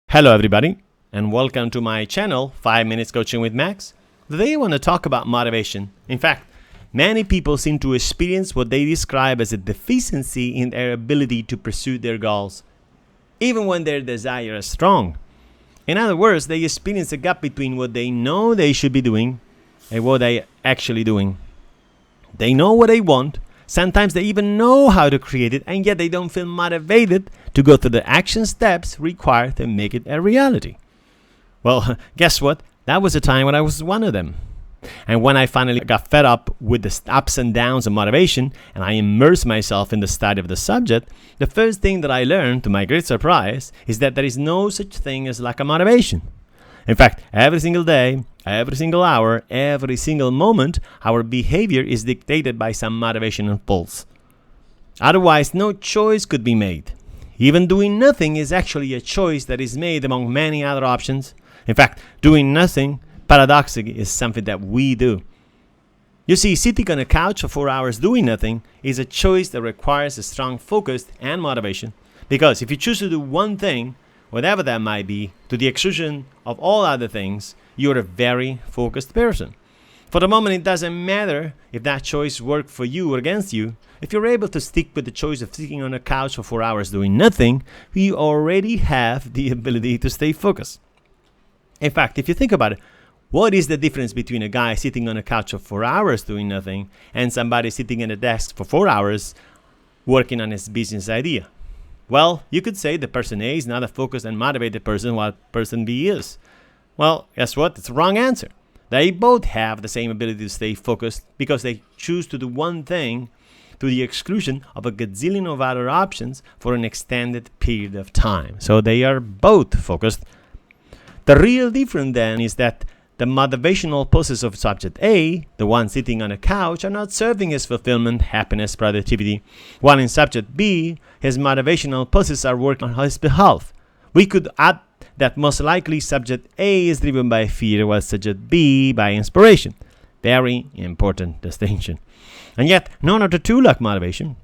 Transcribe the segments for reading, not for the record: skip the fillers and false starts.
Hello everybody, and welcome to my channel 5 Minutes Coaching with Max. Today I want to talk about motivation. In fact, many people seem to experience what they describe as a deficiency in their ability to pursue their goals, even when their desire is strong. In other words, they experience a gap between what they know they should be doing and what they are actually doing. They know what they want. Sometimes they even know how to create it, and yet they don't feel motivated to go through the action steps required to make it a reality. Well, guess what? That was a time when I was one of them. And when I finally got fed up with the ups and downs of motivation, and I immersed myself in the study of the subject, the first thing that I learned, to my great surprise, is that there is no such thing as lack of motivation. In fact, every single day, every single hour, every single moment, our behavior is dictated by some motivation and pulse. Otherwise, no choice could be made. Even doing nothing is actually a choice that is made among many other options. In fact, doing nothing, paradoxically, is something that we do. You see, sitting on a couch for 4 hours doing nothing is a choice that requires a strong focus and motivation. Because if you choose to do one thing, whatever that might be, to the exclusion of all other things, you're a very focused person. For the moment, it doesn't matter if that choice worked for you or against you. If you're able to stick with the choice of sitting on a couch for 4 hours doing nothing, you already have the ability to stay focused. In fact, if you think about it, what is the difference between a guy sitting on a couch for 4 hours doing nothing and somebody sitting at a desk for 4 hours working on his business idea? Well, you could say the person A is not a focused and motivated person while person B is. Well, guess what? It's the wrong answer. They both have the same ability to stay focused because they choose to do one thing to the exclusion of a gazillion of other options for an extended period of time. So they are both focused. The real difference then is that the motivational pulses of subject A, the one sitting on a couch, are not serving his fulfillment, happiness, productivity, while in subject B, his motivational pulses are working on his behalf. We could add that most likely subject A is driven by fear, while subject B by inspiration. Very important distinction. And yet, none of the two lack motivation.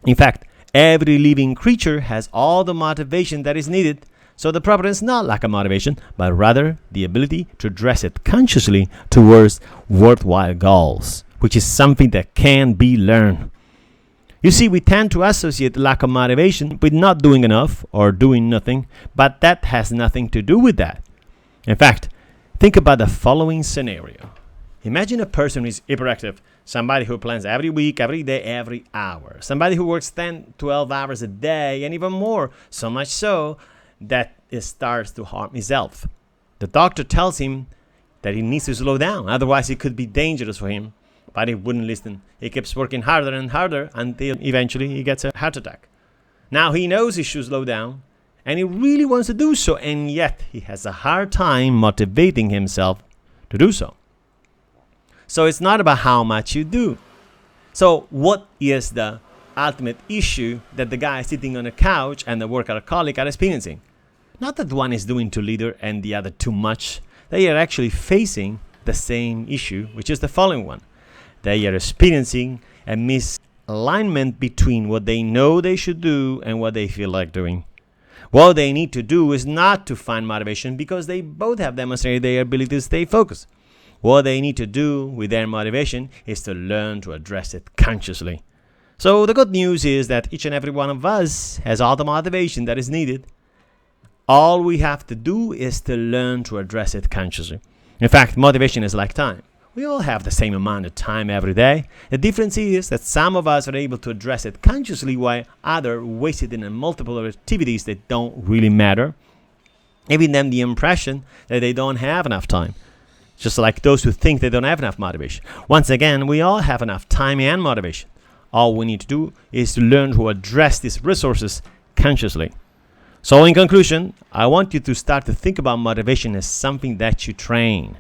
In fact, every living creature has all the motivation that is needed. So the problem is not lack of motivation, but rather the ability to address it consciously towards worthwhile goals, which is something that can be learned. You see, we tend to associate lack of motivation with not doing enough or doing nothing, but that has nothing to do with that. In fact, think about the following scenario. Imagine a person who is hyperactive, somebody who plans every week, every day, every hour, somebody who works 10, 12 hours a day, and even more, so much so that it starts to harm his health. The doctor tells him that he needs to slow down, otherwise it could be dangerous for him, but he wouldn't listen. He keeps working harder and harder until eventually he gets a heart attack. Now he knows he should slow down, and he really wants to do so, and yet he has a hard time motivating himself to do so. So it's not about how much you do. So what is the ultimate issue that the guy sitting on a couch and the workaholic are experiencing? Not that one is doing too little and the other too much. They are actually facing the same issue, which is the following one. They are experiencing a misalignment between what they know they should do and what they feel like doing. What they need to do is not to find motivation because they both have demonstrated their ability to stay focused. What they need to do with their motivation is to learn to address it consciously. So the good news is that each and every one of us has all the motivation that is needed. All we have to do is to learn to address it consciously. In fact, motivation is like time. We all have the same amount of time every day. The difference is that some of us are able to address it consciously while others waste it in multiple activities that don't really matter, giving them the impression that they don't have enough time. Just like those who think they don't have enough motivation. Once again, we all have enough time and motivation. All we need to do is to learn to address these resources consciously. So in conclusion, I want you to start to think about motivation as something that you train.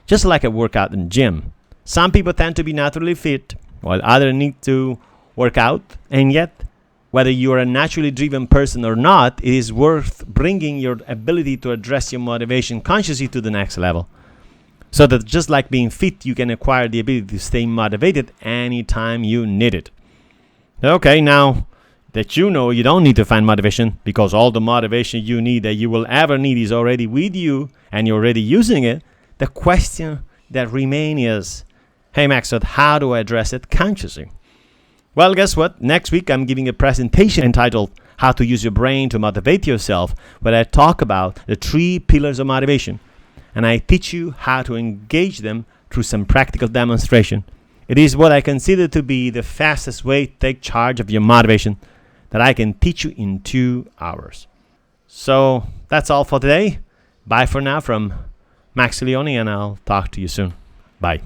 Just like a workout in the gym. Some people tend to be naturally fit, while others need to work out. And yet, whether you are a naturally driven person or not, it is worth bringing your ability to address your motivation consciously to the next level. So that just like being fit, you can acquire the ability to stay motivated anytime you need it. Okay, now that you know you don't need to find motivation because all the motivation you need that you will ever need is already with you and you're already using it, the question that remains is, hey Max, so how do I address it consciously? Well, guess what? Next week I'm giving a presentation entitled How to Use Your Brain to Motivate Yourself, where I talk about the 3 pillars of motivation. And I teach you how to engage them through some practical demonstration. It is what I consider to be the fastest way to take charge of your motivation that I can teach you in 2 hours. So that's all for today. Bye for now from Max Leone, and I'll talk to you soon. Bye.